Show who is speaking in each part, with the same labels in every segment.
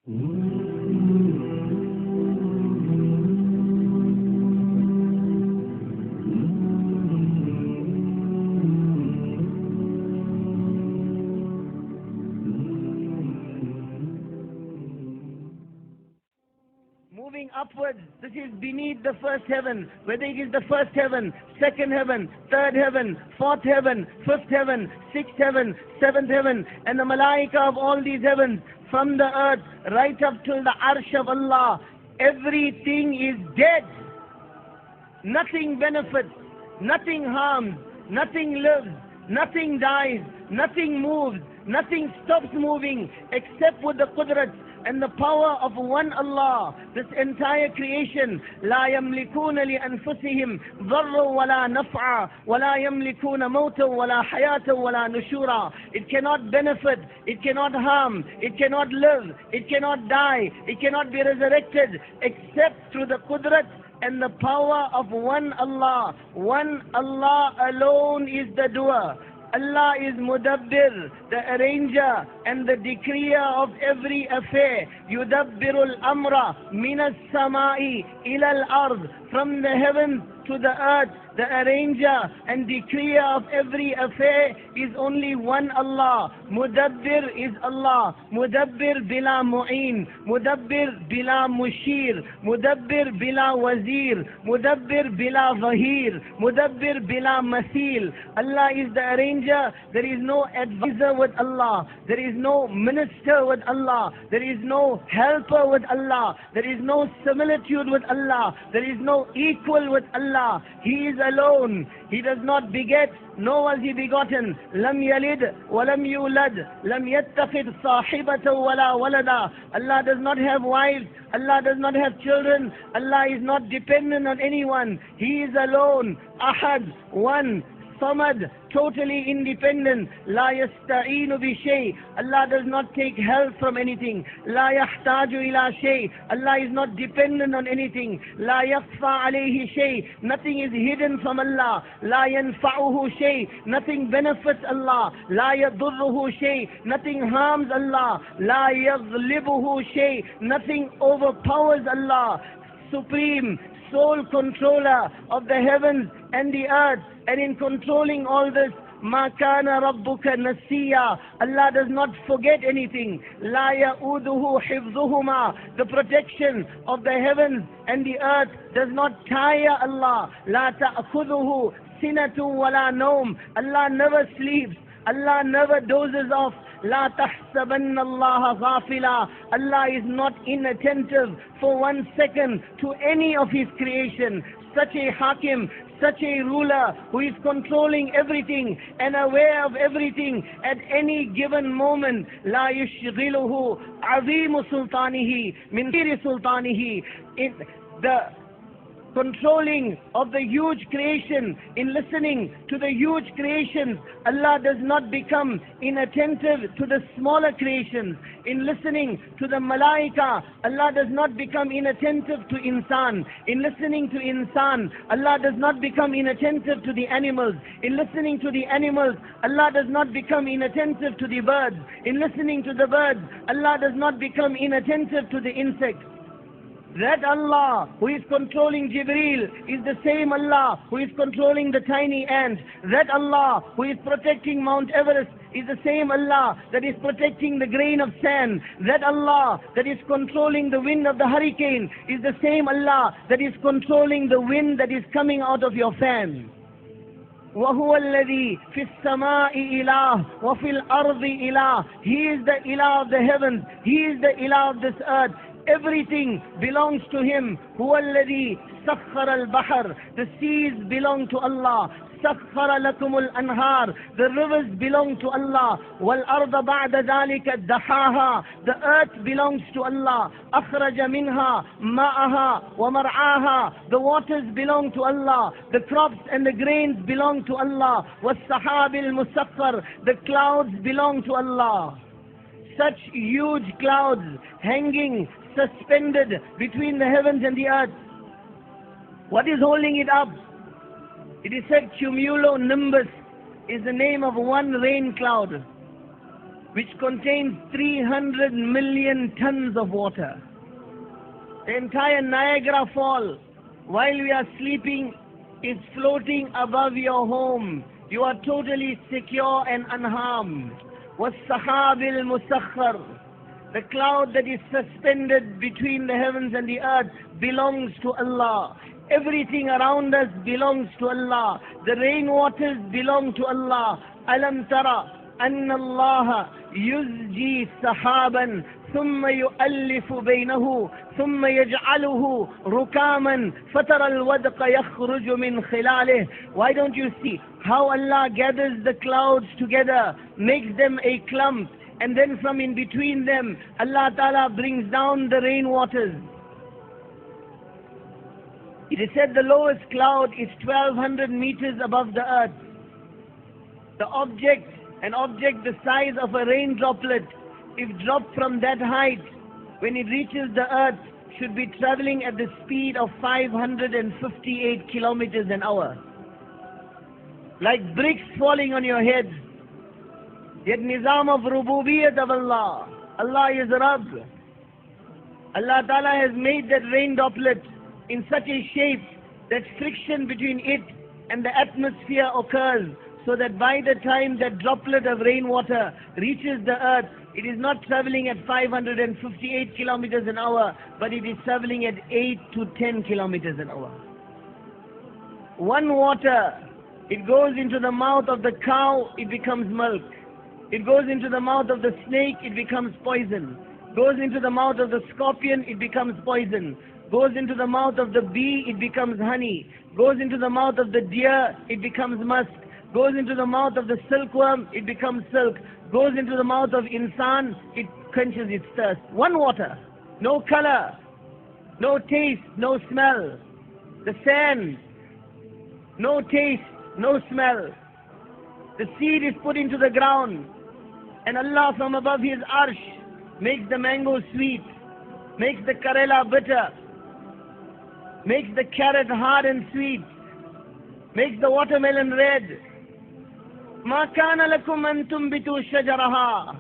Speaker 1: Moving upwards, this is beneath the first heaven, whether it is the first heaven, second heaven, third heaven, fourth heaven, fifth heaven, sixth heaven, seventh heaven, and the malaika of all these heavens, from the earth right up till the arsh of Allah, everything is dead. Nothing benefits, nothing harms, nothing lives, nothing dies, nothing moves, nothing stops moving except with the qudrat and the power of one Allah. This entire creation, لا يملكون لأنفسهم ضرا ولا نفعا ولا يملكون موتا ولا حياة ولا نشورا. It cannot benefit, it cannot harm, it cannot live, it cannot die, it cannot be resurrected except through the qudrat and the power of one Allah. One Allah alone is the doer. Allah is Mudabbir, the arranger and the decreer of every affair. Yudabbirul amra minas samai ilal ard. From the heavens to the earth, the arranger and decreer of every affair is only one Allah. Mudabbir is Allah. Mudabbir bila mu'in. Mudabbir bila mushir. Mudabbir bila wazir. Mudabbir bila zahir. Mudabbir bila masil. Allah is the arranger. There is no advisor with Allah. There is no minister with Allah. There is no helper with Allah. There is no similitude with Allah. There is no equal with Allah. He is alone. He does not beget, nor was he begotten. Lam yalid wa lam yulad. Lam yattakhid sahibatan wala walada. Allah does not have wives. Allah does not have children. Allah is not dependent on anyone. He is alone. Ahad, one. Samad, totally independent. La yasta'inu bi shay. Allah does not take help from anything. La yahtaju ila shay. Allah is not dependent on anything. La yakhfa alayhi shay. Nothing is hidden from Allah. La yanfa'uhu shay. Nothing benefits Allah. La yadurruhu shay. Nothing harms Allah. La yaghlibuhu shay. Nothing overpowers Allah. Supreme, sole controller of the heavens and the earth. And in controlling all this, مَا كَانَ رَبُّكَ نَسِيًّا. Allah does not forget anything. لَا يَؤُودُهُ حِفْظُهُمَا. The protection of the heavens and the earth does not tire Allah. لَا تَأْخُذُهُ سِنَةٌ وَلَا نَوْمٌ. Allah never sleeps. Allah never dozes off. لا تحسبن الله غافلا. Allah is not inattentive for 1 second to any of His creation. Such a hakim, such a ruler who is controlling everything and aware of everything at any given moment. لا يشغله عظيم سلطانه من غير سلطانه. The controlling of the huge creation, in listening to the huge creations, Allah does not become inattentive to the smaller creations. In listening to the malaika, Allah does not become inattentive to insan. In listening to insan, Allah does not become inattentive to the animals. In listening to the animals, Allah does not become inattentive to the birds. In listening to the birds, Allah does not become inattentive to the insects. That Allah who is controlling Jibreel is the same Allah who is controlling the tiny ant. That Allah who is protecting Mount Everest is the same Allah that is protecting the grain of sand. That Allah that is controlling the wind of the hurricane is the same Allah that is controlling the wind that is coming out of your fan. وَهُوَ الَّذِي فِي السَّمَاءِ إِلَهٌ وَفِي الْأَرْضِ إِلَهٌ. He is the Ilah of the heavens. He is the Ilah of this earth. Everything belongs to Him. هُوَ الَّذِي سَخَّرَ الْبَحْرَ. The seas belong to Allah. سَخَّرَ لَكُمُ الْأَنْهَارِ. The rivers belong to Allah. وَالْأَرْضَ بَعْدَ ذَلِكَ دَحَاهَا. The earth belongs to Allah. أَخْرَجَ مِنْهَا مَاءَهَا وَمَرْعَاهَا. The waters belong to Allah. The crops and the grains belong to Allah. وَالسَّحَابِ الْمُسَخَّرِ. The clouds belong to Allah. Such huge clouds hanging, suspended between the heavens and the earth. What is holding it up? It is said cumulonimbus is the name of one rain cloud. which contains 300 million tons of water. The entire Niagara Fall, while we are sleeping, is floating above your home. You are totally secure and unharmed. وَالسَّحَابِ الْمُسَخَّرِ, the cloud that is suspended between the heavens and the earth belongs to Allah. Everything around us belongs to Allah. The rainwaters belong to Allah. Alam tara anna Allah yuzji sahaban ثم يؤلف بينه ثم يجعله ركاما فترى الودق يخرج من خلاله. Why don't you see how Allah gathers the clouds together, makes them a clump, and then from in between them Allah Ta'ala brings down the rainwaters. It is said the lowest cloud is 1200 meters above the earth. An object the size of a rain droplet, if dropped from that height, when it reaches the earth, should be traveling at the speed of 558 kilometers an hour. Like bricks falling on your head. Yet nizam of rububiyyat of Allah. Allah is Rabb. Allah Ta'ala has made that rain droplet in such a shape that friction between it and the atmosphere occurs, so that by the time that droplet of rainwater reaches the earth, it is not traveling at 558 kilometers an hour, but it is traveling at 8 to 10 kilometers an hour. One water, it goes into the mouth of the cow, it becomes milk. It goes into the mouth of the snake, it becomes poison. Goes into the mouth of the scorpion, it becomes poison. Goes into the mouth of the bee, it becomes honey. Goes into the mouth of the deer, it becomes musk. Goes into the mouth of the silkworm, it becomes silk. Goes into the mouth of insan, it quenches its thirst. One water, no color, no taste, no smell. The sand, no taste, no smell. The seed is put into the ground, and Allah from above His arsh makes the mango sweet, makes the karela bitter, makes the carrot hard and sweet, makes the watermelon red. مَا كَانَ لَكُمْ أَن تُنْبِتُوا شَجَرَهَا.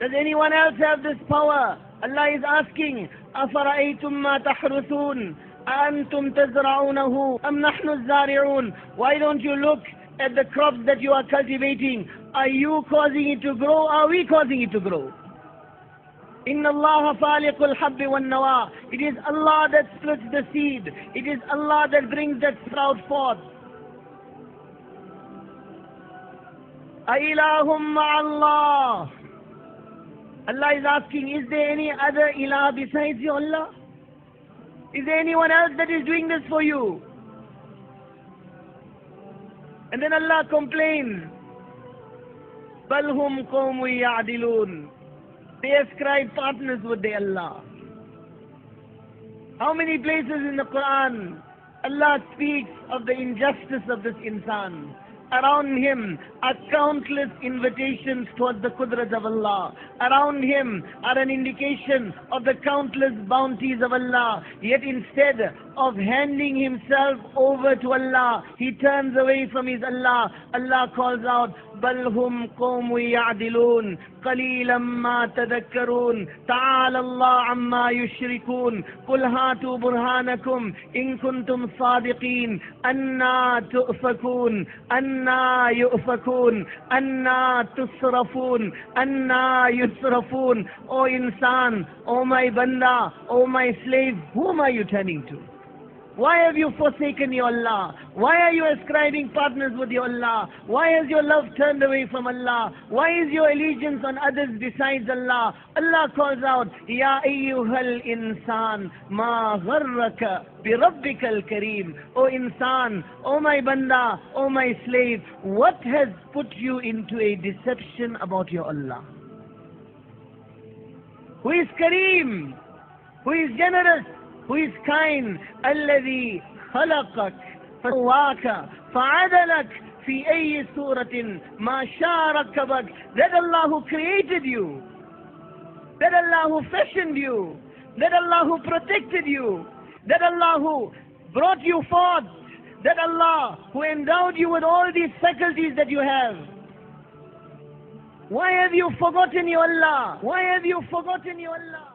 Speaker 1: Does anyone else have this power? Allah is asking, أَفَرَأَيْتُمْ مَا تَحْرُثُونَ أَأَنْتُمْ تَزْرَعُونَهُ أَمْ نَحْنُ الزَّارِعُونَ. Why don't you look at the crops that you are cultivating? Are you causing it to grow? Are we causing it to grow? إِنَّ اللَّهَ فَالِقُ الْحَبِّ وَالنَّوَىٰ. It is Allah that splits the seed. It is Allah that brings that sprout forth. أَإِلَهُمْ مَعَ اللَّهِ. Allah is asking, is there any other ilah besides you, Allah? Is there anyone else that is doing this for you? And then Allah complains, بَلْ هُمْ قَوْمٌ يَعْدِلُونَ. They ascribe partners with their Allah. How many places in the Quran Allah speaks of the injustice of this insan? Around him are countless invitations towards the qudrat of Allah. Around him are an indication of the countless bounties of Allah. Yet instead of handing himself over to Allah, he turns away from his Allah. Allah calls out, بَلْ هُمْ قَوْمٌ يَعْدِلُونَ قَلِيلًا مَا تَذَكَّرُونَ تَعَالَى اللَّهُ عَمَّا يُشْرِكُونَ قُلْ هَاتُوا بُرْهَانَكُمْ إِن كُنتُمْ صَادِقِينَ أَنَّا تُؤْفَكُونَ أَنَّا يُؤْفَكُونَ أَنَّا تُصْرَفُونَ أَنَّا يُصْرَفُونَ. O insan, O my banda, O my slave, whom are you turning to? Why have you forsaken your Allah? Why are you ascribing partners with your Allah? Why has your love turned away from Allah? Why is your allegiance on others besides Allah? Allah calls out, Ya ayyuhal insan, ma gharraka bi rabbikal kareem. O insan, O my banda, O my slave, what has put you into a deception about your Allah? Who is Kareem? Who is generous? Who is kind? الذي خلقك فسواك فعدلك في أي سورة ما شاء ركبك. That Allah who created you, that Allah who fashioned you, that Allah who protected you, that Allah who brought you forth, that Allah who endowed you with all these faculties that you have. Why have you forgotten your Allah? Why have you forgotten your Allah?